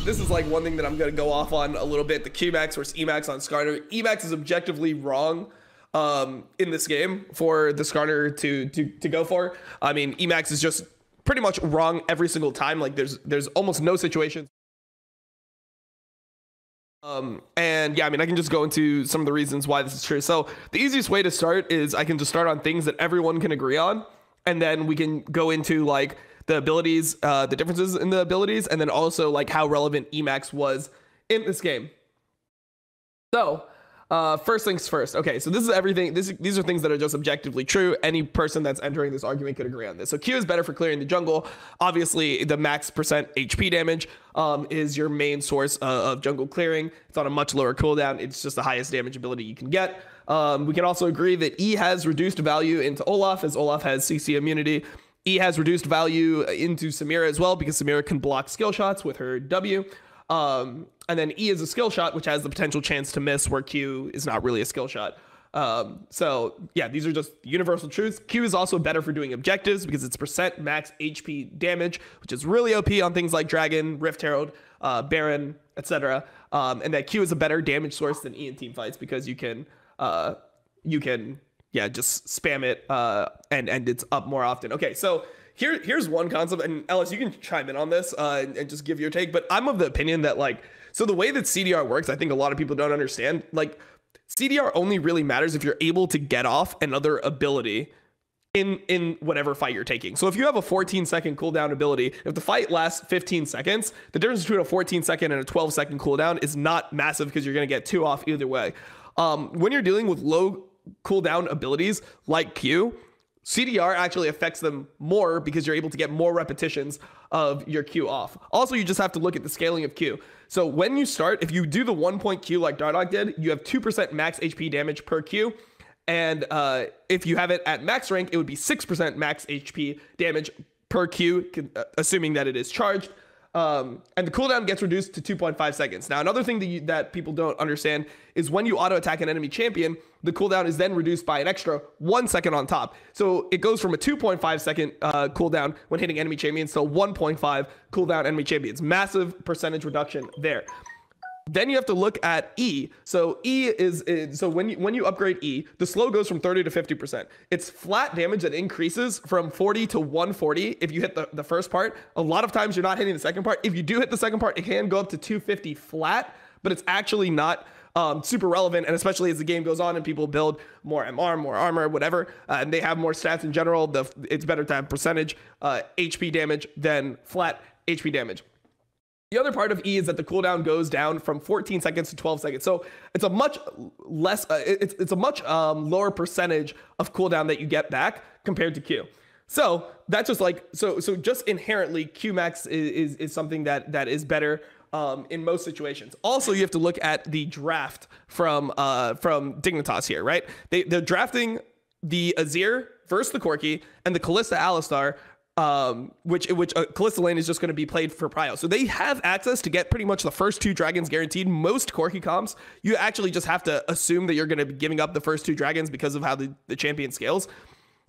this is like one thing that I'm going to go off on a little bit. The Qmax versus Emax on Skarner. Emax is objectively wrong in this game for the Skarner to go for. I mean, Emax is just pretty much wrong every single time. Like there's almost no situation. And yeah, I mean, I can just go into some of the reasons why this is true. So the easiest way to start is I can just start on things that everyone can agree on, and then we can go into like the abilities, the differences in the abilities, and then also like how relevant Emax was in this game. So first things first. Okay, so this is everything. These are things that are just objectively true. Any person that's entering this argument could agree on this. So Q is better for clearing the jungle. Obviously, the max percent HP damage is your main source of jungle clearing. It's on a much lower cooldown. It's just the highest damage ability you can get. We can also agree that E has reduced value into Olaf, as Olaf has CC immunity. E has reduced value into Samira as well, because Samira can block skill shots with her W. And then E is a skill shot, which has the potential chance to miss, where Q is not really a skill shot. So yeah, these are just universal truths. Q is also better for doing objectives because it's percent max HP damage, which is really OP on things like Dragon, Rift Herald, Baron, etc. And that Q is a better damage source than E in team fights, because you can yeah, just spam it and it's up more often. Okay, so here's one concept, and Ellis, you can chime in on this and just give your take, but I'm of the opinion that, like, so the way that CDR works, I think a lot of people don't understand. Like, CDR only really matters if you're able to get off another ability in whatever fight you're taking. So if you have a 14-second cooldown ability, if the fight lasts 15 seconds, the difference between a 14-second and a 12-second cooldown is not massive, because you're going to get 2 off either way. When you're dealing with low cooldown abilities like Q, CDR actually affects them more, because you're able to get more repetitions of your Q off. Also, you just have to look at the scaling of Q. So when you start, if you do the 1-point Q like Dardoch did, you have 2% max HP damage per Q. And if you have it at max rank, it would be 6% max HP damage per Q, assuming that it is charged. And the cooldown gets reduced to 2.5 seconds. Now, another thing that people don't understand is when you auto attack an enemy champion, the cooldown is then reduced by an extra 1 second on top. So it goes from a 2.5 second cooldown when hitting enemy champions to 1.5 cooldown enemy champions. Massive percentage reduction there. Then you have to look at E. So E is so when you upgrade E, the slow goes from 30 to 50%. It's flat damage that increases from 40 to 140 if you hit the first part. A lot of times you're not hitting the second part. If you do hit the second part, it can go up to 250 flat, but it's actually not super relevant. And especially as the game goes on and people build more MR, more armor, whatever, and they have more stats in general, it's better to have percentage HP damage than flat HP damage. The other part of E is that the cooldown goes down from 14 seconds to 12 seconds. So it's a much less, it's a much lower percentage of cooldown that you get back compared to Q. So that's just like, so just inherently Qmax is something that is better in most situations. Also, you have to look at the draft from Dignitas here, right? They're drafting the Azir versus the Corki and the Kalista Alistar, which Kalista lane is just going to be played for prio. So they have access to get pretty much the first 2 dragons guaranteed. Most Corki comps, you actually just have to assume that you're going to be giving up the first 2 dragons because of how the champion scales.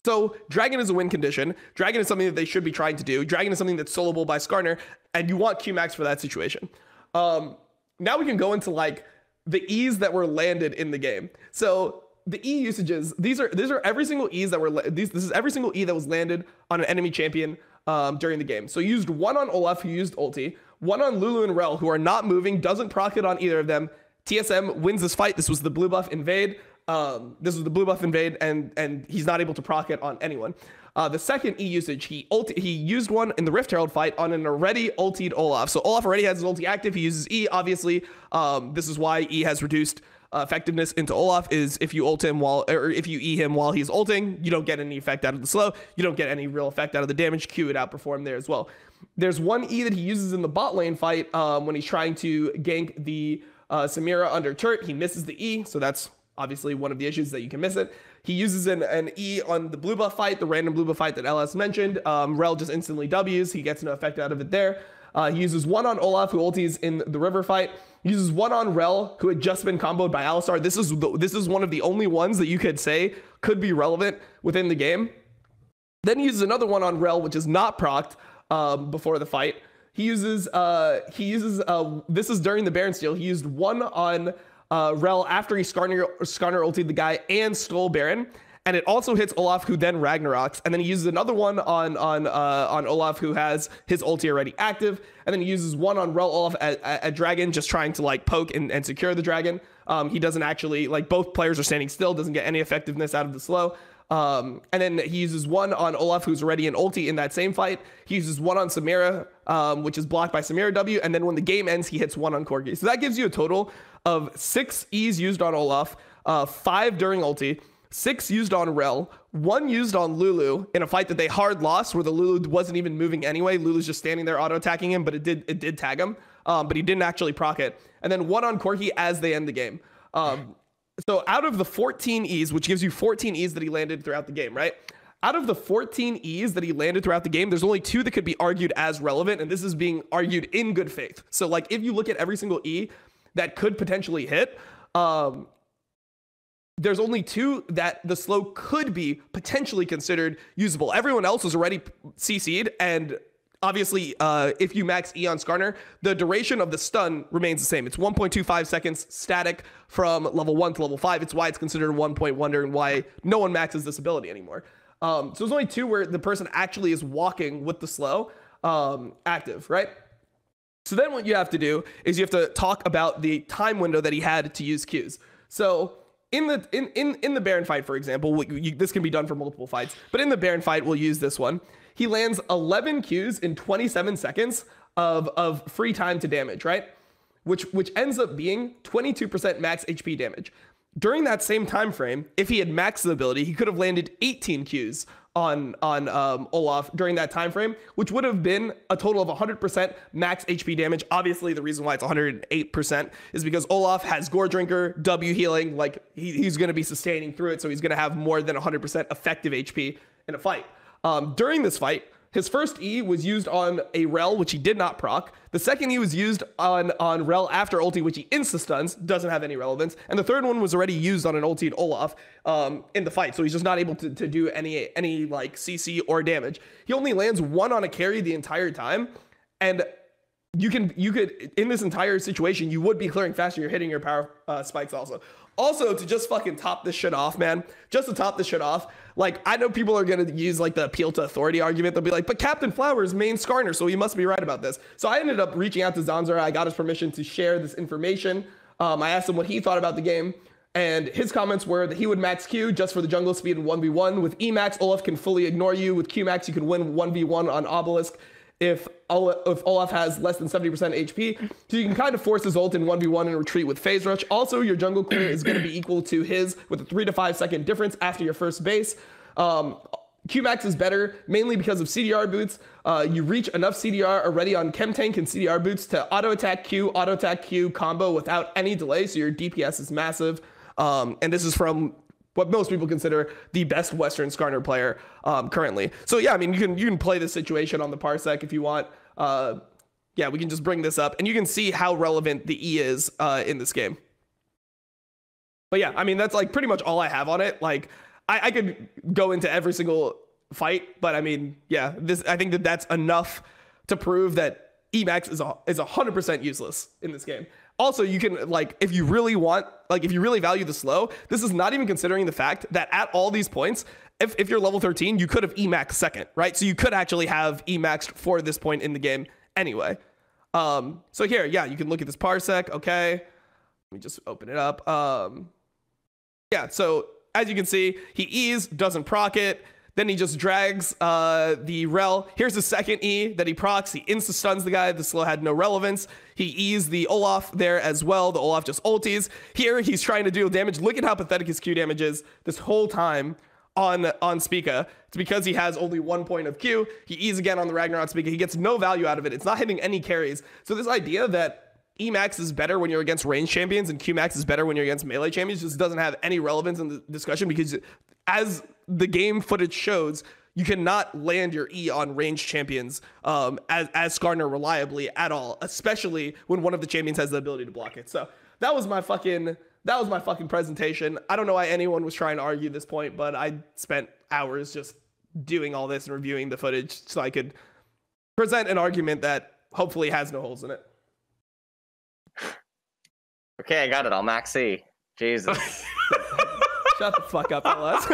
So Dragon is a win condition. Dragon is something that they should be trying to do. Dragon is something that's soloable by Skarner, and you want Qmax for that situation. Now we can go into like the E's that were landed in the game. So the E usages, these are every single E's that were this is every single E that was landed on an enemy champion during the game. So you used 1 on Olaf, who used ulti, 1 on Lulu and Rel, who are not moving, doesn't proc it on either of them. TSM wins this fight. This was the blue buff invade. And he's not able to proc it on anyone. The second E usage, he used 1 in the Rift Herald fight on an already ultied Olaf. So Olaf already has his ulti active. He uses E, obviously. This is why E has reduced effectiveness into Olaf, is if you ult him if you E him while he's ulting, you don't get any effect out of the slow. You don't get any real effect out of the damage. Q would outperform there as well. There's 1 E that he uses in the bot lane fight when he's trying to gank the Samira under turret. He misses the E, so that's obviously one of the issues that you can miss it. He uses an E on the blue buff fight, the random blue buff fight that LS mentioned. Rel just instantly W's. He gets no effect out of it there. He uses 1 on Olaf, who ultis in the river fight. He uses 1 on Rel, who had just been comboed by Alistar. This is one of the only ones that you could say could be relevant within the game. Then he uses another 1 on Rel, which is not procced before the fight. This is during the Baron steal. He used one on Rel after he Skarner ultied the guy and stole Baron. And it also hits Olaf, who then Ragnaroks, and then he uses another one on Olaf, who has his ulti already active, and then he uses one on Rel Olaf at Dragon, just trying to like poke and secure the Dragon. He doesn't actually, like, both players are standing still, doesn't get any effectiveness out of the slow. And then he uses one on Olaf, who's already in ulti in that same fight. He uses one on Samira, which is blocked by Samira W, and then when the game ends, he hits one on Corgi. So that gives you a total of 6 E's used on Olaf, 5 during ulti, 6 used on Rel, 1 used on Lulu in a fight that they hard lost, where the Lulu wasn't even moving anyway. Lulu's just standing there auto-attacking him, but it did tag him, but he didn't actually proc it. And then 1 on Corgi as they end the game. So out of the 14 E's, which gives you 14 E's that he landed throughout the game, right? Out of the 14 E's that he landed throughout the game, there's only 2 that could be argued as relevant, and this is being argued in good faith. So like, if you look at every single E that could potentially hit, there's only 2 that the slow could be potentially considered usable. Everyone else was already CC'd, and obviously, if you max E on Skarner, the duration of the stun remains the same. It's 1.25 seconds static from level 1 to level 5. It's why it's considered a 1-point wonder and why no one maxes this ability anymore. So there's only 2 where the person actually is walking with the slow active, right? So then what you have to do is you have to talk about the time window that he had to use Qs. So in the Baron fight, for example, this can be done for multiple fights, but in the Baron fight, we'll use this one. He lands 11 Qs in 27 seconds of free time to damage, right? Which ends up being 22% max HP damage. During that same time frame, if he had maxed the ability, he could have landed 18 Qs on Olaf during that time frame, which would have been a total of 100% max HP damage. Obviously, the reason why it's 108% is because Olaf has Gore Drinker, W healing, like he's going to be sustaining through it, so he's going to have more than 100% effective HP in a fight. During this fight, his first E was used on a Rel, which he did not proc. The second E was used on Rel after ulti, which he insta-stuns, doesn't have any relevance. And the third one was already used on an ultied Olaf in the fight, so he's just not able to do any like CC or damage. He only lands 1 on a carry the entire time, and you could, in this entire situation, you would be clearing faster. You're hitting your power spikes also. Also, to just fucking top this shit off, man, just to top this shit off, like, I know people are going to use, like, the appeal to authority argument. They'll be like, but Captain Flowers main Skarner, so he must be right about this. So I ended up reaching out to Zanzara. I got his permission to share this information. I asked him what he thought about the game, and his comments were that he would max Q just for the jungle speed in 1v1. With E max, Olaf can fully ignore you. With Q max, you can win 1v1 on Obelisk if Olaf has less than 70% HP. So you can kind of force his ult in 1v1 and retreat with phase rush. Also, your jungle clear is going to be equal to his with a 3 to 5 second difference after your first base. Qmax is better mainly because of CDR boots. You reach enough CDR already on Chem Tank and CDR boots to auto attack Q combo without any delay. So your DPS is massive. And this is from what most people consider the best Western Skarner player currently. So yeah, I mean, you can play this situation on the Parsec if you want. Yeah, we can just bring this up and you can see how relevant the E is in this game. But yeah, I mean, that's like pretty much all I have on it. Like, I could go into every single fight, but I mean, yeah, I think that's enough to prove that Emax is 100% useless in this game. Also, you can, like, if you really value the slow, this is not even considering the fact that at all these points, if you're level 13, you could have Emaxed second, right? So you could actually have Emaxed for this point in the game anyway. So here, yeah, you can look at this Parsec, okay. Let me just open it up. Yeah, so as you can see, he E's, doesn't proc it. Then he just drags the Rel. Here's the second E that he procs. He insta-stuns the guy. The slow had no relevance. He E's the Olaf there as well. The Olaf just ulties. Here, he's trying to deal damage. Look at how pathetic his Q damage is this whole time on Spica. It's because he has only 1 point of Q. He E's again on the Ragnarok Spica. He gets no value out of it. It's not hitting any carries. So this idea that Emax is better when you're against range champions and Qmax is better when you're against melee champions just doesn't have any relevance in the discussion, because as the game footage shows, you cannot land your E on ranged champions as Skarner reliably at all, especially when one of the champions has the ability to block it. So that was my fucking presentation. I don't know why anyone was trying to argue this point, but I spent hours just doing all this and reviewing the footage so I could present an argument that hopefully has no holes in it. Okay, I got it. I'll max C. Jesus. Shut the fuck up, LS.